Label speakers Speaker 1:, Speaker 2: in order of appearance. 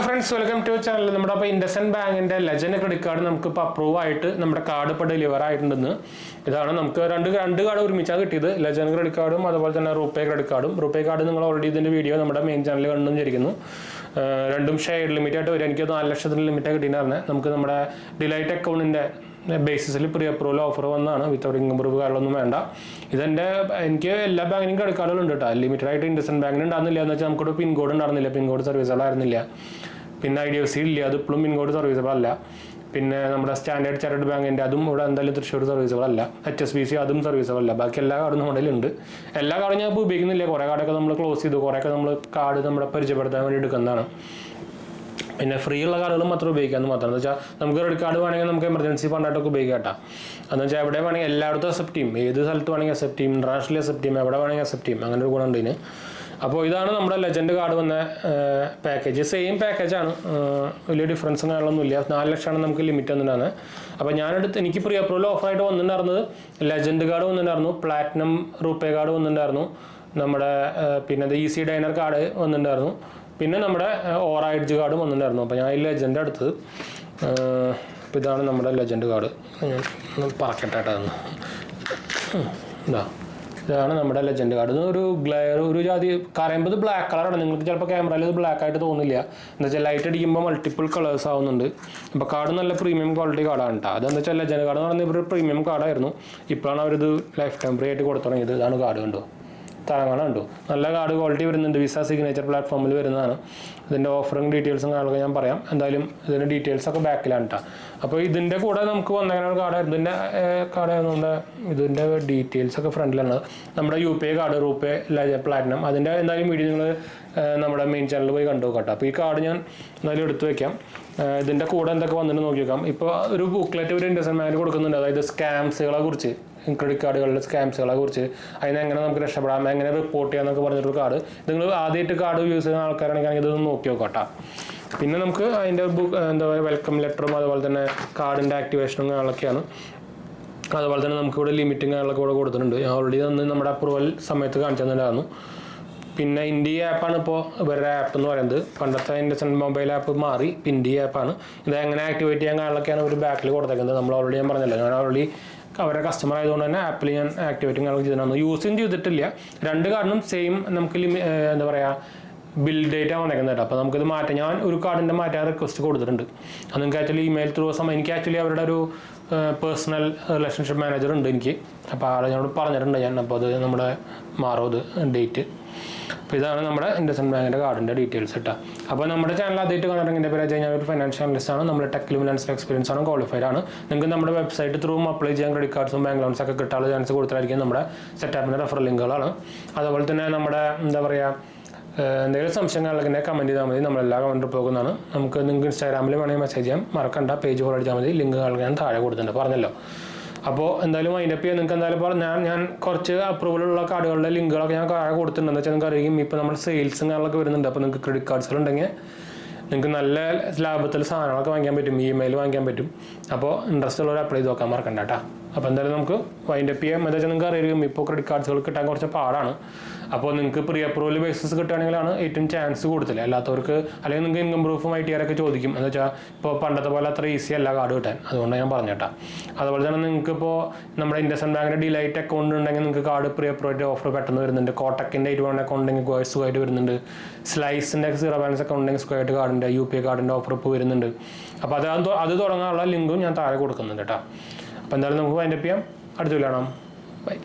Speaker 1: Friends, welcome to channel. നമ്മുടെ അപ്പോൾ ഇൻഡസ്ഇൻഡ് ബാങ്കിൻ്റെ ലെജൻഡ് ക്രെഡിറ്റ് കാർഡ് നമുക്കിപ്പോൾ അപ്രൂവ് ആയിട്ട് നമ്മുടെ കാർഡ് ഇപ്പോൾ ഡെലിവർ ആയിട്ടുണ്ടെന്ന്. ഇതാണ് നമുക്ക് രണ്ട് കാർഡ് ഒരുമിച്ചാണ് കിട്ടിയത്, ലെജൻഡ് ക്രെഡിറ്റ് കാർഡും അതുപോലെ തന്നെ റൂപേ ക്രെഡിറ്റ് കാർഡും. റൂപേ കാർഡ് നിങ്ങൾ ഓൾറെഡി ഇതിൻ്റെ വീഡിയോ നമ്മുടെ മെയിൻ ചാനലിൽ കണ്ടുവന്നിരിക്കുന്നു. രണ്ടും ഷെയർ ലിമിറ്റ് ആയിട്ട് വരും. എനിക്ക് 4 ലക്ഷത്തിന് ലിമിറ്റാണ് കിട്ടിയിട്ടുണ്ടായിരുന്നത്. നമുക്ക് നമ്മുടെ ഡിലൈറ്റ് അക്കൗണ്ടിൻ്റെ ബേസിസിൽ പ്രീ അപ്രൂവൽ ഓഫർ വന്നതാണ്. വിത്തൗട്ട് ഇൻകം പ്രൂഫ് കാര്യങ്ങളൊന്നും വേണ്ട. എനിക്ക് എല്ലാ ബാങ്കിനും ക്രെഡിറ്റ് കാർഡുകളുണ്ട് കേട്ടോ. ലിമിറ്റഡ് ആയിട്ട് ഇൻഡസ്ഇൻഡ് ബാങ്കിന് ഉണ്ടായിരുന്നില്ല എന്ന് വെച്ചാൽ നമുക്കൊരു പിൻകോഡ് ഉണ്ടായിരുന്നില്ല, പിൻകോഡ് സർവീസുകൾ ആയിരുന്നില്ല. പിന്നെ IDFC ഇല്ല, അത് ഇപ്പോഴും പിൻകോഡ് സർവീസുകൾ അല്ല. പിന്നെ നമ്മുടെ സ്റ്റാൻഡേർഡ് ചാർട്ടേഡ് ബാങ്കിൻ്റെ അതും ഇവിടെ എന്തായാലും തൃശ്ശൂർ സർവീസുകളല്ല. HSBC അതും സർവീസുകളല്ല. ബാക്കി എല്ലാ കാർഡും നമ്മുടെ ഉണ്ട്. എല്ലാ കാർഡും ഞാൻ ഇപ്പോൾ ഉപയോഗിക്കുന്നില്ല. കുറേ കാർഡൊക്കെ നമ്മൾ ക്ലോസ് ചെയ്തു, കുറേയൊക്കെ നമ്മൾ കാർഡ് നമ്മുടെ പരിചയപ്പെടുത്താൻ വേണ്ടി എടുക്കുന്നതാണ്. പിന്നെ ഫ്രീ ഉള്ള കാർഡുകൾ മാത്രം ഉപയോഗിക്കാമെന്ന് മാത്രം. എന്ന് വെച്ചാൽ നമുക്ക് ക്രെഡിറ്റ് കാർഡ് വേണമെങ്കിൽ നമുക്ക് എമർജൻസി ഫണ്ടായിട്ടൊക്കെ ഉപയോഗിക്കാം കേട്ടോ. എന്ന് വെച്ചാൽ എവിടെ വേണമെങ്കിൽ എല്ലായിടത്തും അക്സെപ്റ്റ് ചെയ്യും, ഏത് സ്ഥലത്ത് വേണമെങ്കിൽ അക്സെപ്റ്റ് ചെയ്യും, ഇൻ്റർനാഷണലി അക്സെപ്റ്റ് ചെയ്യും, എവിടെ വേണമെങ്കിൽ അക്സെപ്റ്റ് ചെയ്യും. അങ്ങനെ ഒരു ഗുണമുണ്ട് ഇതിന്. അപ്പോൾ ഇതാണ് നമ്മുടെ ലെജൻഡ് കാർഡ് വന്ന പാക്കേജ്. സെയിം പാക്കേജാണ്, വലിയ ഡിഫറൻസും കാര്യങ്ങളൊന്നുമില്ല. 4 ലക്ഷമാണ് നമുക്ക് ലിമിറ്റ് വന്നിട്ടാണ്. അപ്പോൾ എനിക്ക് പ്രീ അപ്രൂവൽ ഓഫറായിട്ട് വന്നിട്ടുണ്ടായിരുന്നത് ലെജൻഡ് കാർഡ് വന്നിട്ടുണ്ടായിരുന്നു, പ്ലാറ്റിനം റൂപേ കാർഡ് വന്നിട്ടുണ്ടായിരുന്നു, നമ്മുടെ പിന്നെ ഈസി ഡൈനർ കാർഡ് വന്നിട്ടുണ്ടായിരുന്നു, പിന്നെ നമ്മുടെ ഓറ എഡ്ജ് കാർഡും വന്നിട്ടുണ്ടായിരുന്നു. അപ്പോൾ ഞാൻ ഈ ലെജൻഡ് എടുത്തത്. അപ്പോൾ ഇതാണ് നമ്മുടെ ലെജൻഡ് കാർഡ്. ഞാൻ പറക്കട്ടെ കേട്ടോ. ഇതാണ് നമ്മുടെ ലെജൻഡ് കാർഡ്. ഒരു ജാതി പറയുമ്പോൾ ബ്ലാക്ക് കളറാണ്. നിങ്ങൾക്ക് ചിലപ്പോൾ ക്യാമറയിൽ ഇത് ബ്ലാക്ക് ആയിട്ട് തോന്നില്ല. എന്താ വെച്ചാൽ ലൈറ്റ് അടിക്കുമ്പോൾ മൾട്ടിപ്പിൾ കളേഴ്സ് ആവുന്നുണ്ട്. അപ്പോൾ കാർഡ് നല്ല പ്രീമിയം ക്വാളിറ്റി കാർഡാണ് കേട്ടോ. അതെന്താ വെച്ചാൽ ലെജൻഡ് കാർഡ് എന്ന് പറയുന്നത് ഇവർ പ്രീമിയം കാർഡായിരുന്നു. ഇപ്പോഴാണ് അവരിത് ലൈഫ് ടൈം ഫ്രീ ആയിട്ട് കൊടുത്തു തുടങ്ങിയത്. ഇതാണ് കാർഡ് കണ്ടോ, താങ്ങാനുണ്ടോ, നല്ല കാർഡ് ക്വാളിറ്റി വരുന്നുണ്ട്. വിസ സിഗ്നേച്ചർ പ്ലാറ്റ്ഫോമിൽ വരുന്നതാണ്. ഇതിൻ്റെ ഓഫറും ഡീറ്റെയിൽസും കാര്യങ്ങളൊക്കെ ഞാൻ പറയാം. എന്തായാലും ഇതിൻ്റെ ഡീറ്റെയിൽസൊക്കെ ബാക്കിലാണ് കേട്ടോ. അപ്പോൾ ഇതിൻ്റെ കൂടെ നമുക്ക് വന്നങ്ങനെ കാർഡായിരുന്നു. ഇതിൻ്റെ ഡീറ്റെയിൽസൊക്കെ ഫ്രണ്ടിലാണ്. നമ്മുടെ UPI കാർഡ്, റൂപേ, പ്ലാറ്റിനം, അതിൻ്റെ എന്തായാലും വീഡിയോ നിങ്ങൾ നമ്മുടെ മെയിൻ ചാനലിൽ പോയി കണ്ടു കേട്ടോ. അപ്പോൾ ഈ കാർഡ് ഞാൻ എന്തായാലും എടുത്തു വയ്ക്കാം. ഇതിൻ്റെ കൂടെ എന്തൊക്കെ വന്നിട്ട് നോക്കി വെക്കാം. ഇപ്പോൾ ഒരു ബുക്ക്ലെറ്റ് ഒരു ഇൻഡസ്ഇൻഡ് ബാങ്ക് കൊടുക്കുന്നുണ്ട്. അതായത് സ്കാംസുകളെ കുറിച്ച്, ക്രെഡിറ്റ് കാർഡുകളിലെ സ്കാംസുകളെ കുറിച്ച്, അതിനെങ്ങനെ നമുക്ക് രക്ഷപ്പെടാം, എങ്ങനെ റിപ്പോർട്ട് ചെയ്യാമെന്നൊക്കെ പറഞ്ഞിട്ടൊരു കാർഡ്. നിങ്ങൾ ആദ്യമായിട്ട് കാർഡ് യൂസ് ചെയ്യുന്ന ആൾക്കാരാണെങ്കിൽ ഇതൊന്ന് നോക്കി നോക്കട്ടോ. പിന്നെ നമുക്ക് അതിൻ്റെ എന്താ പറയുക, വെൽക്കം ലെറ്ററും അതുപോലെ തന്നെ കാർഡിൻ്റെ ആക്ടിവേഷനും കാര്യങ്ങളൊക്കെയാണ്. അതുപോലെ തന്നെ നമുക്കിവിടെ ലിമിറ്റും കാര്യങ്ങളൊക്കെ ഇവിടെ കൊടുത്തിട്ടുണ്ട്. ഞാൻ ഓൾറെഡി നമ്മുടെ അപ്രൂവൽ സമയത്ത് കാണിച്ചു തന്നിട്ടുണ്ടായിരുന്നു. പിന്നെ ഇന്ത്യ ആപ്പാണ് ഇപ്പോൾ ഇവരുടെ ആപ്പ് എന്ന് പറയുന്നത്. പണ്ടത്തെ ഇൻഡസ്ഇൻഡ് മൊബൈൽ ആപ്പ് മാറി ഇപ്പോൾ ഇന്ത്യ ആപ്പാണ്. ഇത് എങ്ങനെ ആക്ടിവേറ്റ് ചെയ്യാൻ കാര്യങ്ങളൊക്കെയാണ് ഒരു ബാക്കിൽ കൊടുത്തേക്കുന്നത്. നമ്മൾ ഓൾറെഡി ഞാൻ പറഞ്ഞല്ലോ, ഞാൻ ഓൾറെഡി അവരുടെ കസ്റ്റമർ ആയതുകൊണ്ട് തന്നെ ആപ്പിൽ ഞാൻ ആക്ടിവേറ്റിംഗ് കാര്യങ്ങൾ ചെയ്തിട്ടുണ്ട്. യൂസും ചെയ്തിട്ടില്ല. രണ്ട് കാർഡിനും സെയിം നമുക്ക് എന്താ പറയുക, ബിൽ ഡേറ്റ് ആണ് വന്നേക്കുന്നത് കേട്ടോ. അപ്പോൾ നമുക്കിത് മാറ്റാം. ഞാൻ ഒരു കാർഡിൻ്റെ മാറ്റാൻ റിക്വസ്റ്റ് കൊടുത്തിട്ടുണ്ട്. അത് നിങ്ങൾക്ക് ആക്ച്വലി ഇമെയിൽ ത്രൂ എനിക്ക് ആക്ച്വലി അവരുടെ ഒരു പേഴ്സണൽ റിലേഷൻഷിപ്പ് മാനേജർ ഉണ്ട് എനിക്ക്. അപ്പോൾ ആളെ ഞങ്ങളോട് പറഞ്ഞിട്ടുണ്ട് ഞാൻ. അപ്പോൾ അത് നമ്മുടെ മാറും അത് ഡേറ്റ്. അപ്പോൾ ഇതാണ് നമ്മുടെ ഇൻഡസ്ഇൻഡ് ബാങ്കിൻ്റെ കാർഡിൻ്റെ ഡീറ്റെയിൽസ് കേട്ടോ. അപ്പോൾ നമ്മുടെ ചാനൽ ആദ്യമായിട്ട് കാണണമെങ്കിൽ എൻ്റെ പേര് ഞാൻ ഒരു ഫൈനാൻഷ്യൽ അനലിസ്റ്റ് ആണ്. നമ്മുടെ ടെക് ഫിനാൻഷ്യൽ എക്സ്പീരിയൻസ് ആണ്, ക്വാളിഫൈഡ് ആണ്. നിങ്ങൾക്ക് നമ്മുടെ വെബ്സൈറ്റ് ത്രൂ അപ്ലൈ ചെയ്യാൻ ക്രെഡിറ്റ് കാർഡ്സും ബാങ്ക് ലോൺസൊക്കെ കിട്ടാനുള്ള ചാൻസ് കൊടുത്തായിരിക്കും നമ്മുടെ സെറ്റപ്പിൻ്റെ റെഫറൽ ലിങ്കുകളാണ്. അതുപോലെ തന്നെ നമ്മുടെ എന്താ പറയുക, എന്തെങ്കിലും സംശയങ്ങളൊക്കെ കമൻറ്റ് ചെയ്താൽ മതി. നമ്മളെല്ലാ കമൻറ്റ് പോകുന്നതാണ്. നിങ്ങൾക്ക് ഇൻസ്റ്റാഗ്രാമിൽ വേണമെങ്കിൽ മെസ്സേജ് ചെയ്യാം. മറക്കണ്ട, പേജ് ഫോളോ അടിച്ചാൽ മതി. ലിങ്ക് ഞാൻ താഴെ കൊടുത്തിട്ടുണ്ട്, പറഞ്ഞല്ലോ. അപ്പോൾ എന്തായാലും വൈൻഡപ്പ് ചെയ്യാൻ നിങ്ങൾക്ക് എന്തായാലും ഞാൻ കുറച്ച് അപ്രൂവലുള്ള കാർഡുകളുടെ ലിങ്കുകളൊക്കെ ഞാൻ താഴെ കൊടുത്തിട്ടുണ്ട്. എന്ന് വെച്ചാൽ നിങ്ങൾക്ക് അറിയും ഇപ്പോൾ നമ്മൾ സെയിൽസും കാര്യങ്ങളൊക്കെ വരുന്നുണ്ട്. അപ്പോൾ നിങ്ങൾക്ക് ക്രെഡിറ്റ് കാർഡ്സുകൾ ഉണ്ടെങ്കിൽ നിങ്ങൾക്ക് നല്ല ലാഭത്തിൽ സാധനങ്ങളൊക്കെ വാങ്ങിക്കാൻ പറ്റും, EMI വാങ്ങിക്കാൻ പറ്റും. അപ്പോൾ ഇൻട്രസ്റ്റ് ഉള്ളവർ അപ്ലൈ ചെയ്ത് നോക്കാൻ മറക്കണ്ട കേട്ടോ. അപ്പോൾ എന്തായാലും നമുക്ക് വൈൻഡപ്പ് ചെയ്യാം. എന്താ വെച്ചാൽ നിങ്ങൾക്ക് അറിയാം ഇപ്പോൾ ക്രെഡിറ്റ് കാർഡ്സുകൾ കിട്ടാൻ കുറച്ച് പാടാണ്. അപ്പോൾ നിങ്ങൾക്ക് പ്രീ അപ്രൂവൽ ബേസിസ് കിട്ടുകയാണെങ്കിലാണ് ഏറ്റവും ചാൻസ് കൂടുതൽ. അല്ലാത്തവർക്ക് അല്ലെങ്കിൽ നിങ്ങൾക്ക് ഇൻകം പ്രൂഫും ITR ഒക്കെ ചോദിക്കും. എന്ന് വെച്ചാൽ ഇപ്പോൾ പണ്ടത്തെ പോലെ അത്ര ഈസി അല്ല കാർഡ് കിട്ടാൻ. അതുകൊണ്ട് ഞാൻ പറഞ്ഞേട്ടാ. അതുപോലെ തന്നെ നിങ്ങൾക്ക് ഇപ്പോൾ നമ്മുടെ ഇൻഡസ്ഇൻഡ് ബാങ്കിൻ്റെ ഡിലൈറ്റ് അക്കൗണ്ട് ഉണ്ടെങ്കിൽ നിങ്ങൾക്ക് കാർഡ് പ്രീ അപ്രൂവൽ ഓഫർ പെട്ടെന്ന് വരുന്നുണ്ട്. കോട്ടക്കിൻ്റെ 81 അക്കൗണ്ട് ഉണ്ടെങ്കിൽ സുഖമായിട്ട് വരുന്നുണ്ട്. സ്ലൈസിൻ്റെ 0 ബാലൻസ് അക്കൗണ്ട് ഉണ്ടെങ്കിൽ സുഖമായിട്ട് കാർഡിൻ്റെ UPI കാർഡിൻ്റെ ഓഫർ ഇപ്പോൾ വരുന്നുണ്ട്. അപ്പോൾ അത് തുടങ്ങാനുള്ള ലിങ്കും ഞാൻ താഴെ കൊടുക്കുന്നുണ്ട് കേട്ടോ. അപ്പോൾ എന്തായാലും നമുക്ക് വൈൻഡപ്പ് ചെയ്യാം. അടുത്ത കാണാം. ബൈ.